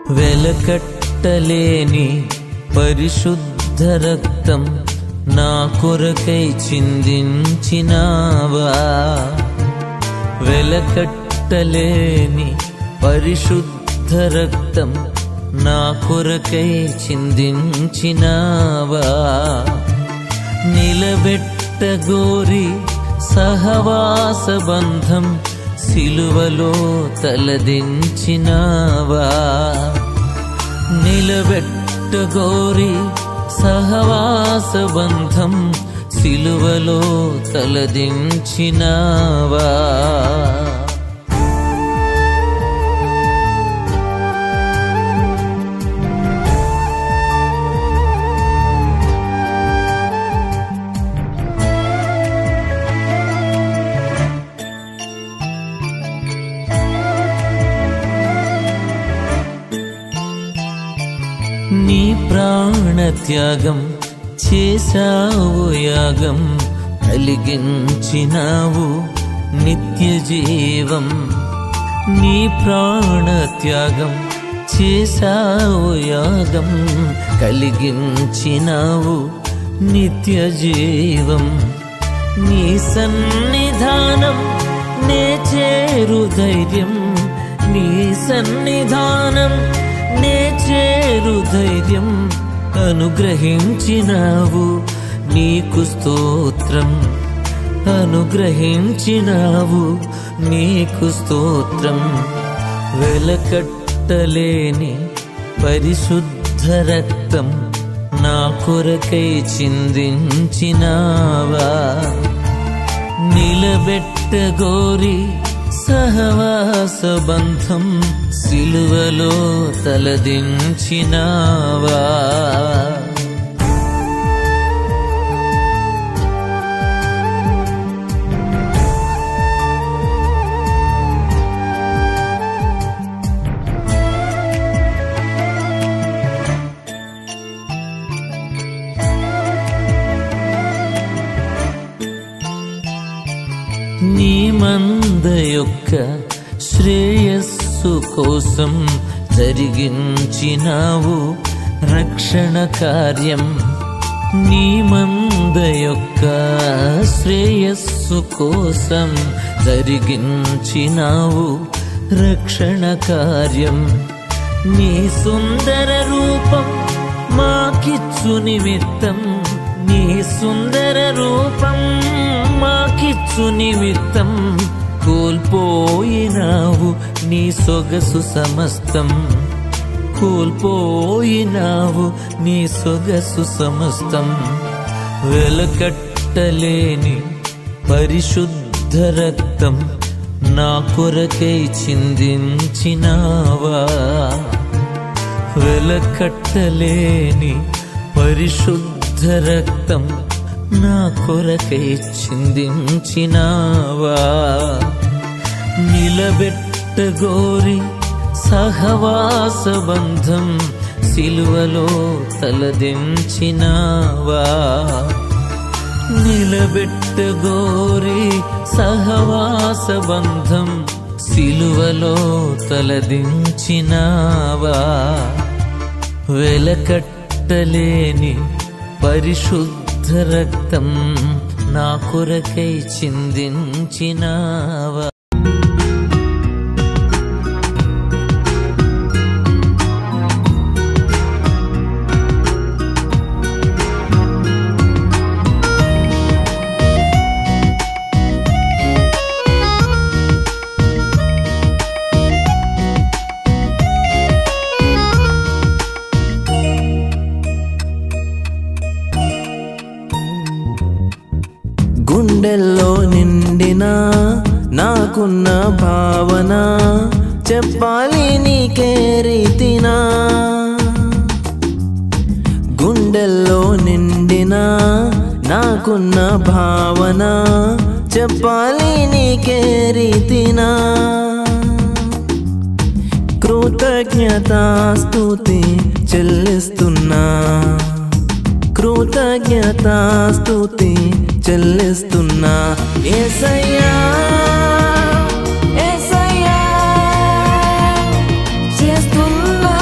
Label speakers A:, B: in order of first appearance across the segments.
A: వెలకట్టలేని పరిశుద్ధ రక్తం నా కొరకై చిందించినావా. వెలకట్టలేని పరిశుద్ధ రక్తం నా కొరకై చిందించినావా. నిలబెట్టగోరి సహవాస బంధం సిలువలో తలదించినావా. నిలబెట్టగోరి సహవాస బంధం సిలువలో తలదించినావా. నీ ప్రాణత్యాగం చేశావు యాగం, కలిగించినావు నిత్య జీవం. నీ ప్రాణత్యాగం చేశావు యాగం, కలిగించినావు నిత్య జీవం. నీ సన్నిధానం నే చేరు ధైర్యం, నీ సన్నిధానం నే చేరు ధైర్యం. అనుగ్రహించినావు నీకు స్తోత్రం, అనుగ్రహించినావు నీకు స్తోత్రం. వెలకట్టలేని పరిశుద్ధ రక్తం నా కొరకై చిందించినావా. నిలబెట్టగోరి సహవాస బంధం సిలువలో తలదించినావా. నీ మంద యొక్క శ్రేయస్సు కోసం జరిగించినావు రక్షణ కార్యం. నీ మంద యొక్క శ్రేయస్సు కోసం జరిగించినావు రక్షణ కార్యం. నీ సుందర రూపం మాకిచ్చు నిమిత్తం, నీ సుందర రూపం మాకిచ్చు నిమిత్తం. కోల్పోయినావు నీ సొగసు సమస్తం, కోల్పోయినావు నీ సొగసు సమస్తం. వెలకట్టలేని పరిశుద్ధ రక్తం నా కొరకై చిందించినావా. వెలకట్టలేని పరిశుద్ధ రక్తం నా కొరకై చిందించినావా. నిలబెట్టగోరి సహవాస బంధం సిలువలో తలదించినావా. నిలబెట్టగోరి సహవాస బంధం సిలువలో తలదించినావా. వెలకట్టలేని పరిశుద్ధ రక్తం నా కొరకై చిందించినావా.
B: గుండెల్లో నిండిన నాకున్న భావన చెప్పాలి నీకే రీతినా. గుండెల్లో నిండిన నాకున్న భావన చెప్పాలి నీకే రీతినా. కృతజ్ఞతాస్తుతి చెల్లిస్తున్నా, కృతజ్ఞతాస్తుతి చెల్లిస్తున్నా. యేసయ్యా యేసయ్యా చేస్తున్నా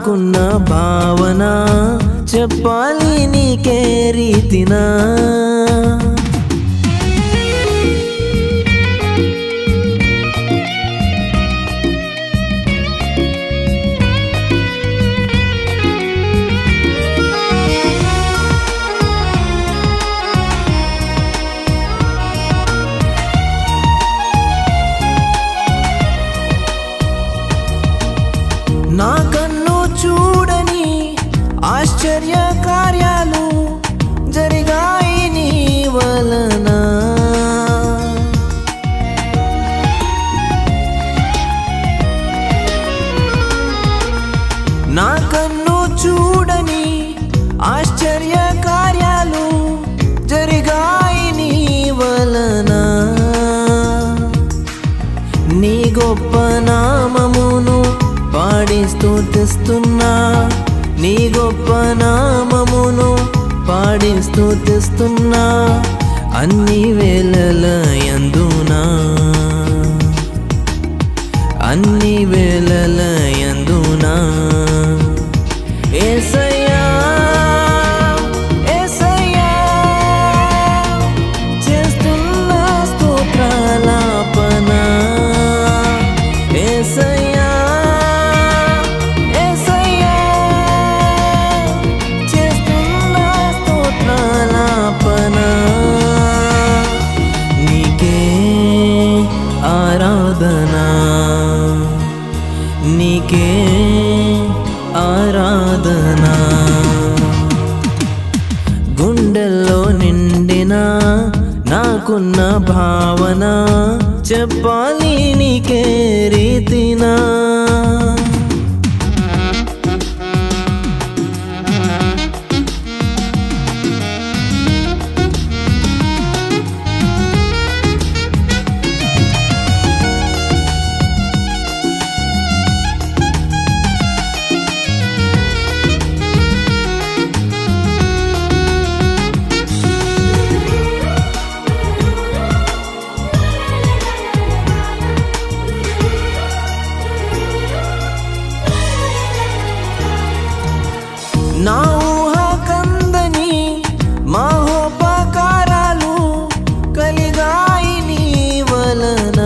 B: నాకున్న భావన చెప్పాలి నీకే రీతినా నా కన్ను చూడని ఆశ్చర్య కార్యాలు జరిగాయి నీ వలన నా కన్ను చూడని ఆశ్చర్య కార్యాలు జరిగాయి నీ వలన నీ గొప్ప నామమును పాడి స్తుతిస్తున్నా నీ గొప్ప నామమును పాడి స్తుతిస్తున్నా అన్ని వేళల యందునా అన్ని వేళల యందునా యేసయ్యా యేసయ్యా చేస్తున్నా స్తోత్రాలాపన యేసయ్యా నీకే ఆరాధనా గుండెల్లో నిండిన నాకున్న భావన చెప్పాలి నీకే రీతినా నా ఊహ కందని మహోపకారాలు కలిగాయి నీ వలన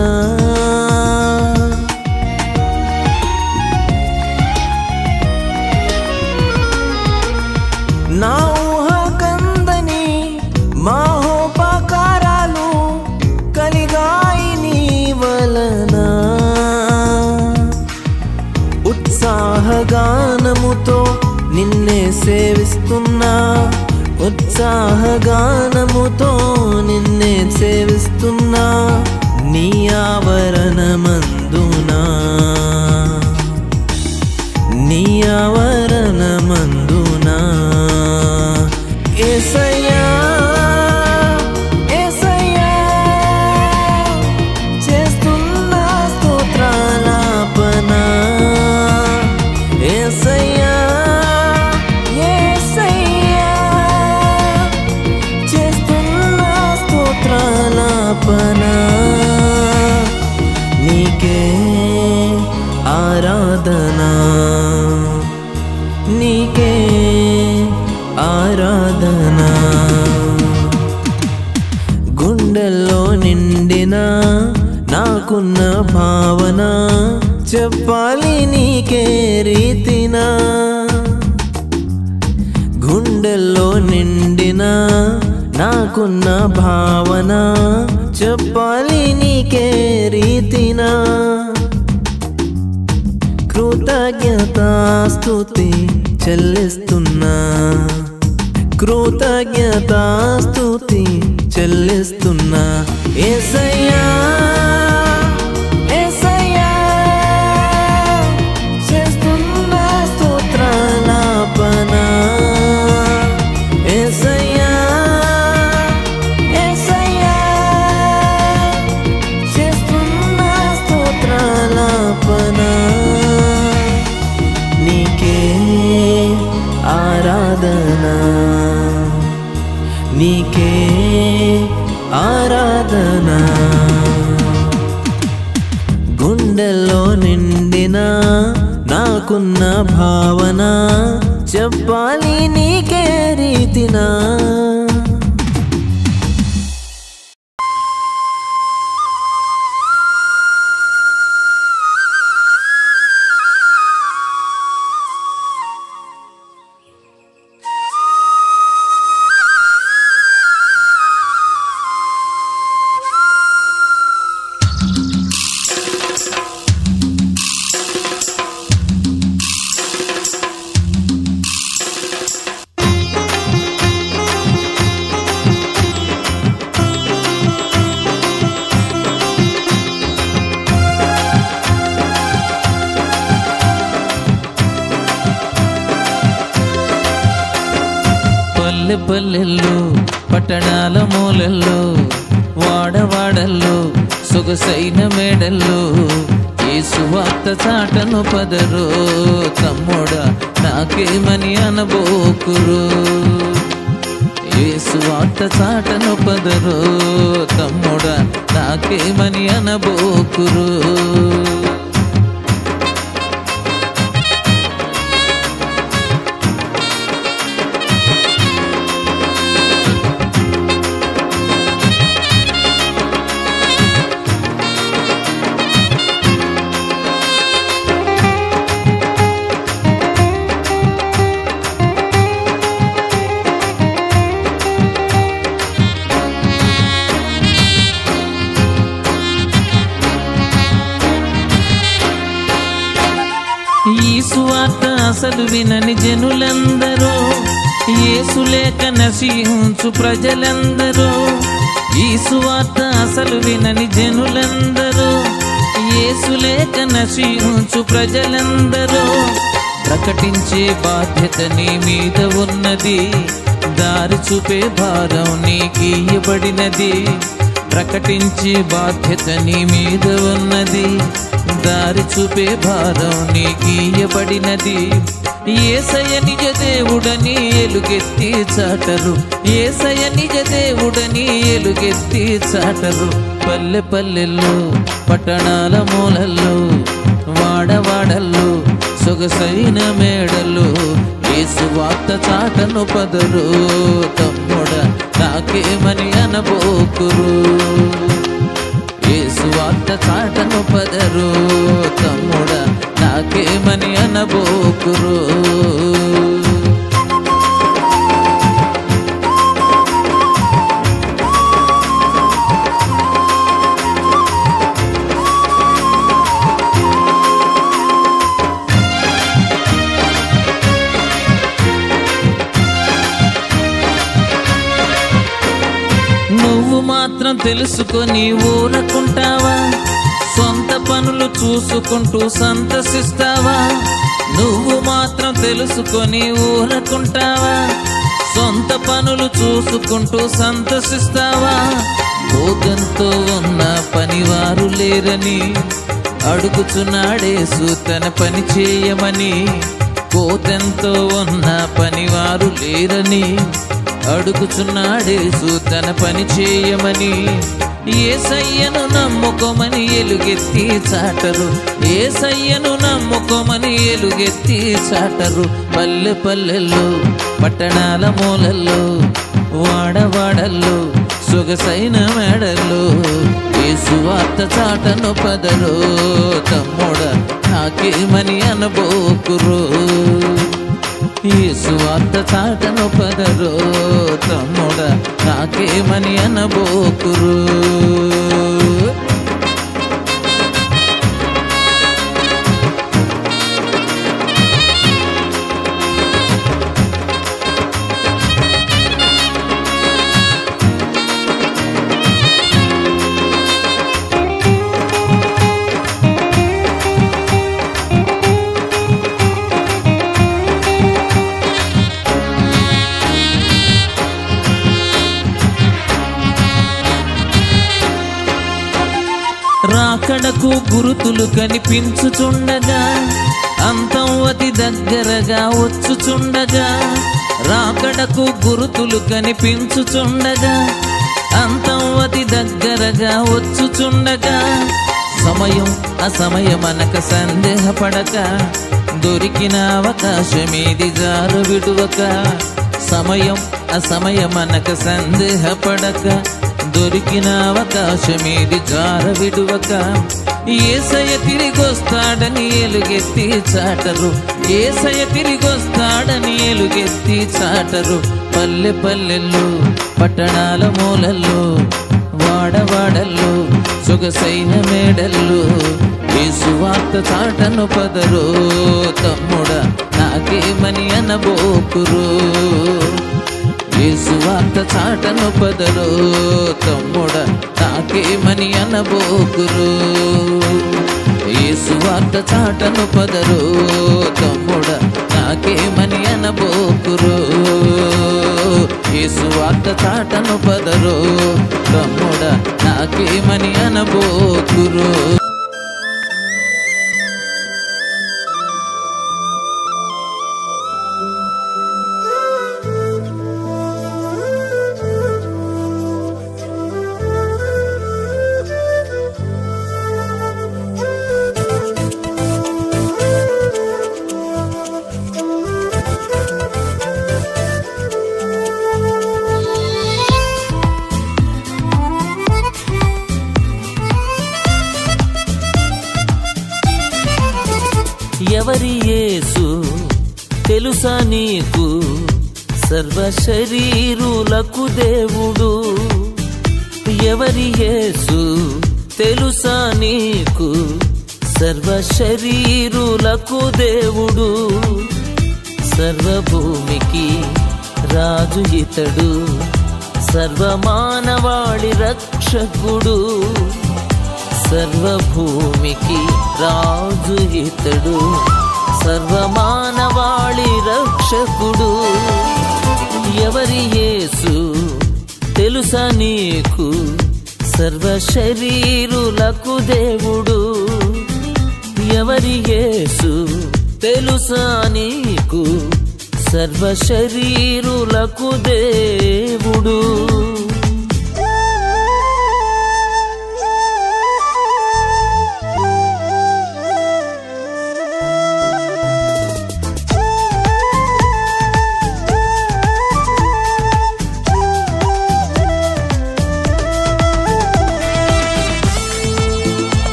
B: నా ఊహ కందని మహోపకారాలు కలిగాయి నీ వలన ఉత్సాహగానముతో నిన్నే సేవిస్తున్నా ఉత్సాహగానముతో నిన్నే సేవిస్తున్నా నీ ఆవరణమందునా నీ ఆవరణమందునా యేసయ్యా యేసయ్యా చేస్తున్నా స్తోత్రాలాపన యేసయ్యా నీకే ఆరాధనా నీకే ఆరాధనా గుండెల్లో నిండిన నాకున్న భావన చెప్పాలి నీకే రీతినా గుండెల్లో నిండిన నాకున్న భావన చెప్పాలి నీకే రీతినా కృతజ్ఞతాస్తుతి చెల్లిస్తున్నా కృతజ్ఞతాస్తుతి చెల్లిస్తున్నా యేసయ్యా యేసయ్యా చేస్తున్నా స్తోత్రాలాపన యేసయ్యా యేసయ్యా చేస్తున్నా స్తోత్రాలాపన నీకే ఆరాధనా నీకే ఆరాధనా నాకున్న భావన చెప్పాలి నీకే రీతినా.
A: పల్లెల్లో పట్టణాల మూలల్లో వాడవాడల్లో సొగసైన మేడల్లో యేసు వార్త చాటను పదరో తమ్ముడా నాకేమని అనబోకురు. యేసు వార్త చాటను పదరో తమ్ముడా నాకేమని అనబోకురు. ఈ సువార్త అసలు వినని జనులందరూ, యేసు లేక నశించు ప్రజలందరూ. ఈ సువార్త అసలు వినని జనులందరూ, యేసు లేక నశించు ప్రజలందరూ. ప్రకటించే బాధ్యత నీ మీద ఉన్నది, దారి చూపే భారం నీకియ్యబడినది. ప్రకటించే బాధ్యత నీ మీద ఉన్నది, దారి చూపే భారం నీకియ్యబడినది. యేసయ్య నిజ దేవుడని ఎలుగెత్తి చాటరు, యేసయ్య నిజ దేవుడని ఎలుగెత్తి చాటరు. పల్లె పల్లెల్లో పట్టణాల మూలల్లో వాడవాడల్లో సొగసైన మేడల్లో యేసు వార్త చాటను పదరు తమ్ముడా నాకేమని అనబోకురు. యేసు వార్త చాటను పదరు తమ్ముడా నాకేమని అనబోకురు. నువ్వు మాత్రం తెలుసుకొని ఊరకుంటావా, సొంత పనులు చూసుకుంటూ సంతసిస్తావా? నువ్వు మాత్రం తెలుసుకొని ఊరకుంటావా, సొంత పనులు చూసుకుంటూ సంతసిస్తావా? కోతంతో ఉన్న పనివారు లేరని అడుగుచున్నాడేసు తన పని చేయమని. కోతంతో ఉన్న పనివారు లేరని అడుగుచున్నాడేసు తన పని చేయమని. యేసయ్యను నమ్ముకోమని ఎలుగెత్తి చాటరు, యేసయ్యను నమ్ముకోమని ఎలుగెత్తి చాటరు. పల్లె పల్లెల్లో పట్టణాల మూలల్లో వాడవాడల్లో సొగసైన మేడల్లో యేసు వార్త చాటను పదరు తమ్ముడా నాకేమని అనబోకురు. యేసు వార్త చాటను పదరు తమ్ముడా నాకేమని అనబోకురు. రాకడకు గురుతులు కనిపించుచుండగా, అంతం అతి దగ్గరగా వచ్చుచుండగా. రాకడకు గురుతులు కనిపించుచుండగా, అంతం అతి దగ్గరగా వచ్చుచుండగా. సమయం అసమయమనక సందేహపడక దొరికిన అవకాశమేది జారు విడువక, సమయం అసమయమనక సందేహపడక, దొరికిన అవకాశమేది జార విడువక, యేసయ్య తిరిగొస్తాడని ఎలుగెత్తి చాటరు, యేసయ్య తిరిగొస్తాడని ఎలుగెత్తి చాటరు. పల్లె పల్లెల్లో పట్టణాల మూలల్లో వాడవాడల్లో సొగసైన మేడల్లో యేసు వార్త చాటను పదరో, తమ్ముడా నాకేమని అనబోకురు. యేసు వార్త చాటను పదరో, తమ్ముడా నాకేమని అనబోకురు. యేసు వార్త చాటను పదరో, తమ్ముడా నాకేమని అనబోకురు. యేసు వార్త చాటను పదరో, తమ్ముడా నాకేమని అనబోకురు.
B: ఎవరి యేసు తెలుసా నీకు, సర్వ శరీరులకు దేవుడు. ఎవరి యేసు తెలుసా నీకు, సర్వ శరీరులకు దేవుడు. సర్వభూమికి రాజు ఇతడు, సర్వమానవాళి రక్షకుడు. సర్వభూమికి రాజు ఇతడు, సర్వమానవాళి రక్షకుడు. ఎవరి యేసు తెలుసా నీకు, సర్వ శరీరులకు దేవుడు. ఎవరి యేసు తెలుసా నీకు, సర్వ శరీరులకు దేవుడు.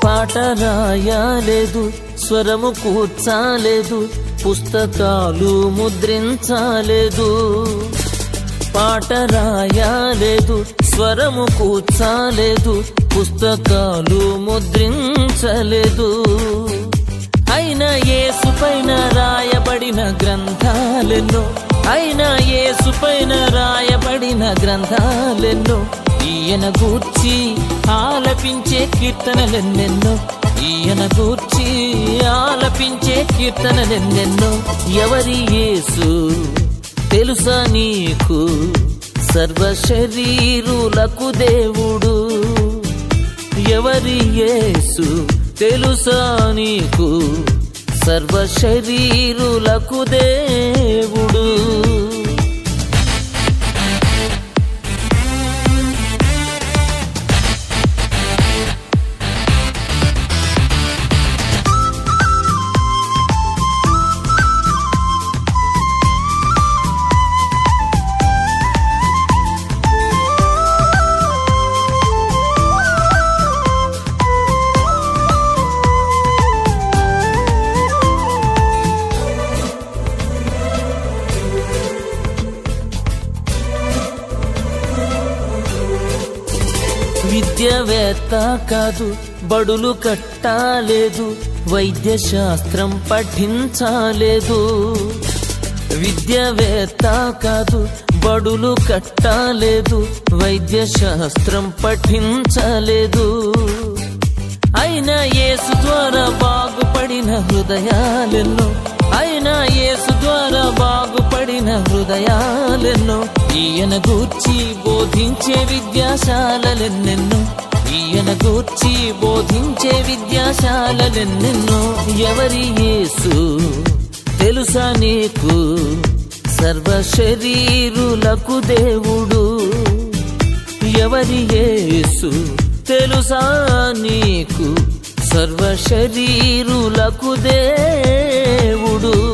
B: పాట రాయలేదు, స్వరము కూర్చాలేదు, పుస్తకాలు ముద్రించాలేదు. పాట రాయలేదు, స్వరము కూర్చాలేదు, పుస్తకాలు ముద్రించలేదు. అయినా యేసు పైన రాయబడిన గ్రంథాలెన్నో, అయినా యేసు పైన రాయబడిన గ్రంథాలెన్నో. ఈయన గూర్చి ఆలపించే కీర్తనలెన్నెన్నో, ఈయన గూర్చి ఆలపించే కీర్తనలెన్నెన్నో. ఎవరి యేసు తెలుసా నీకు, సర్వ శరీరులకు దేవుడు. ఎవరి యేసు తెలుసా నీకు, సర్వ శరీరులకు దేవుడు. విద్యావేత్త కాదు, బడులు కట్టాలేదు, వైద్య శాస్త్రం పఠించాలేదు. విద్యావేత్త కాదు, బడులు కట్టాలేదు, వైద్య శాస్త్రం పఠించలేదు. అయినా యేసు ద్వారా బాగుపడిన హృదయాలెన్నో, అయినా యేసు ద్వారా బాగుపడిన హృదయాలెన్నో. ఈయన గూర్చి బోధించే విద్యాశాలలెన్నెన్నో, ఈయన గూర్చి బోధించే విద్యాశాలెన్నెన్నో. ఎవరి యేసు తెలుసా నీకు? సర్వ శరీరులకు దేవుడు. ఎవరి యేసు తెలుసా నీకు? సర్వ శరీరులకు దేవుడు.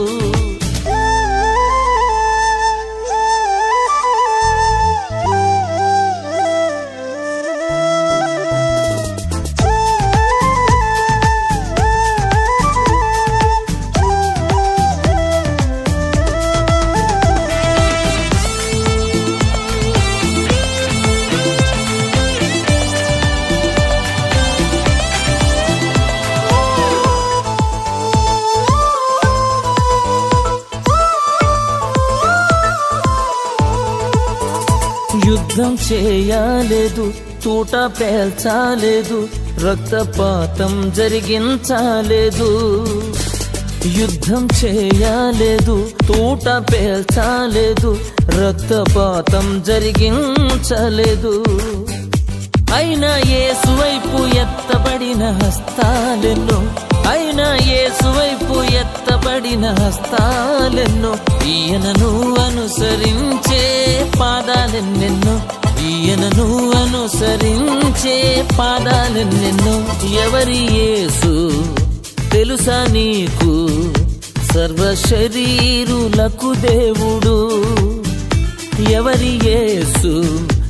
B: యుద్ధం చేయలేదు, తూట పేల్చాలేదు, రక్తపాతం జరిగించలేదు. యుద్ధం చేయలేదు, తూట పేల్చాలేదు, రక్తపాతం జరిగించలేదు. అయినా యేసు వైపు ఎత్తబడిన హస్తాలెన్నో. అయినా యేసు వైపు ఎత్తబడిన హస్తాలెన్నో. ఈయనను అనుసరించే పాదాలెన్నెన్నో. ఈయనను అనుసరించే పాదాలెన్నెన్నో. ఎవరి యేసు తెలుసా నీకు? సర్వ శరీరులకు దేవుడు. ఎవరి యేసు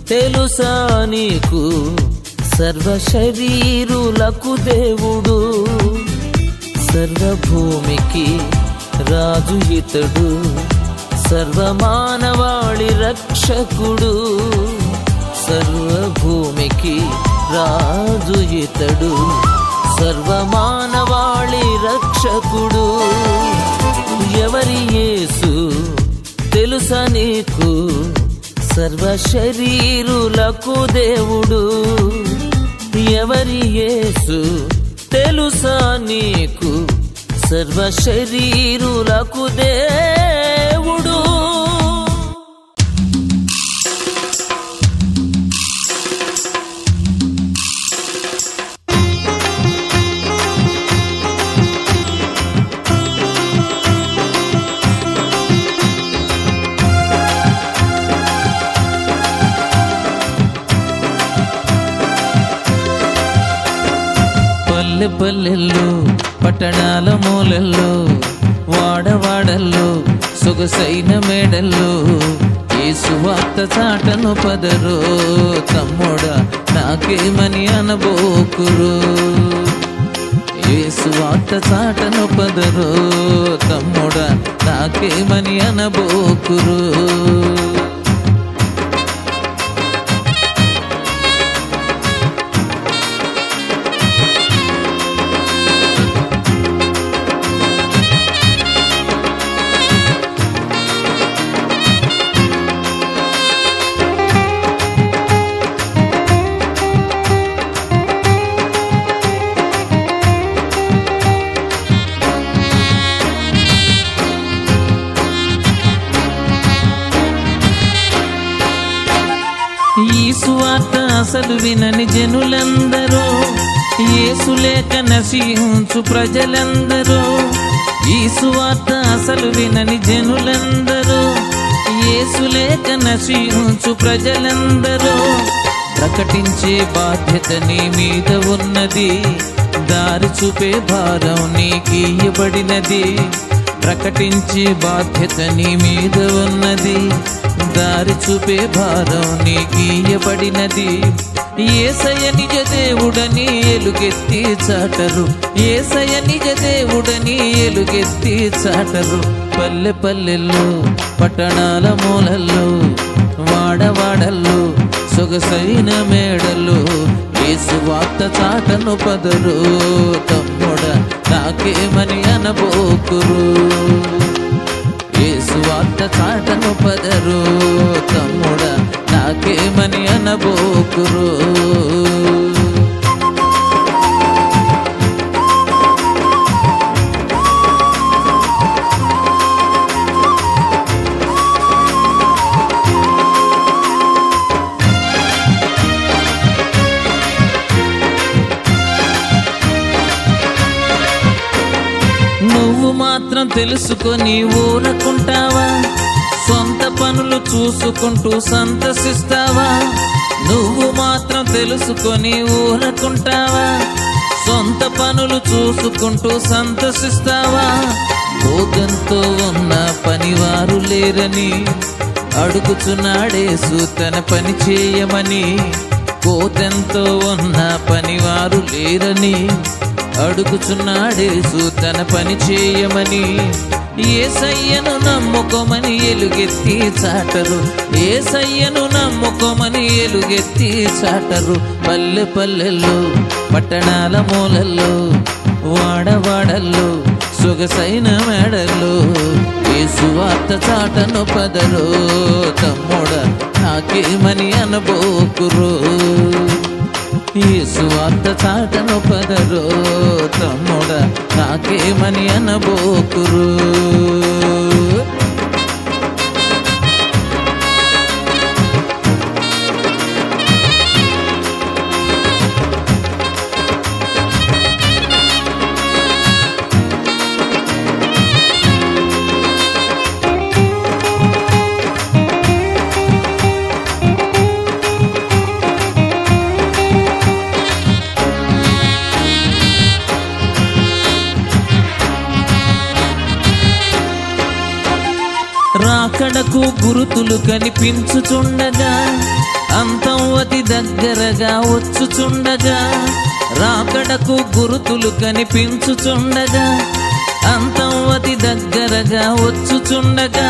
B: తెలుసా నీకు? సర్వ శరీరులకు దేవుడు. సర్వభూమికి రాజు ఇతడు, సర్వమానవాళి రక్షకుడు. సర్వభూమికి రాజు ఇతడు, సర్వమానవాళి రక్షకుడు. ఎవరి యేసు తెలుసా నీకు? సర్వ శరీరులకు దేవుడు. ఎవరి యేసు తెలుసా నీకు? సర్వ శరీరులకు దేవుడు.
A: పల్లె పల్లెల్లో, పట్టణాల మూలల్లో, వాడవాడల్లో, సొగసైన మేడల్లో యేసు వార్త చాటను పదరో. తమ్ముడా నాకేమని అనబోకురు. యేసు వార్త చాటను పదరో. తమ్ముడా నాకేమని అనబోకురు. ఈ సువార్త అసలు వినని జనులందరూ, యేసు లేక నశించు ప్రజలందరూ. ఈ సువార్త అసలు వినని జనులందరూ, యేసు లేక నశించు ప్రజలందరూ. ప్రకటించే బాధ్యత నీ మీద ఉన్నది, దారి చూపే భారం నీకియ్యబడినది. ప్రకటించే బాధ్యత నీ మీద ఉన్నది, దారి చూపే భారం నీకియ్యబడినది. యేసయ్య నిజ దేవుడని ఎలుగెత్తి చాటరు. యేసయ్య నిజ దేవుడని ఎలుగెత్తి చాటరు. పల్లె పల్లెల్లో, పట్టణాల మూలల్లో, వాడవాడల్లో, సొగసైన మేడల్లో యేసు వార్త చాటను పదరు. తమ్ముడా నాకేమని అనబోకురు. యేసు వార్త చాటను పదరు. తమ్ముడా నాకేమని అనబోకురు. మాత్రం తెలుసుకొని ఊరకుంటావా? సొంత పనులు చూసుకుంటూ సంతసిస్తావా? నువ్వు మాత్రం తెలుసుకొని ఊరకుంటావా? సొంత పనులు చూసుకుంటూ సంతసిస్తావా? భోగంతో ఉన్న పనివారు లేరని అడుగుచున్నాడేసు తన పని చేయమని. కోతెంతో ఉన్న పనివారు లేరని అడుగుచున్నాడేసు తన పని చేయమని. యేసయ్యను నమ్ముకోమని ఎలుగెత్తి చాటరు, యేసయ్యను నమ్ముకోమని ఎలుగెత్తి చాటరు. పల్లె పల్లెల్లో, పట్టణాల మూలల్లో, వాడవాడల్లో, సొగసైన మేడల్లో యేసు వార్త చాటను పదరో. తమ్ముడా నాకేమని అనబోకురో, యేసు వార్త చాటను పదరో. తమ్ముడా నాకేమని అనబోకురో. రాకడకు గురుతులు కనిపించుచుండగా, అంతం అతి దగ్గరగా వచ్చుచుండగా. రాకడకు గురుతులు కనిపించుచుండగా, అంతం అతి దగ్గరగా వచ్చుచుండగా.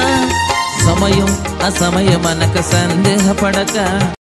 A: సమయం అసమయమనక సందేహపడక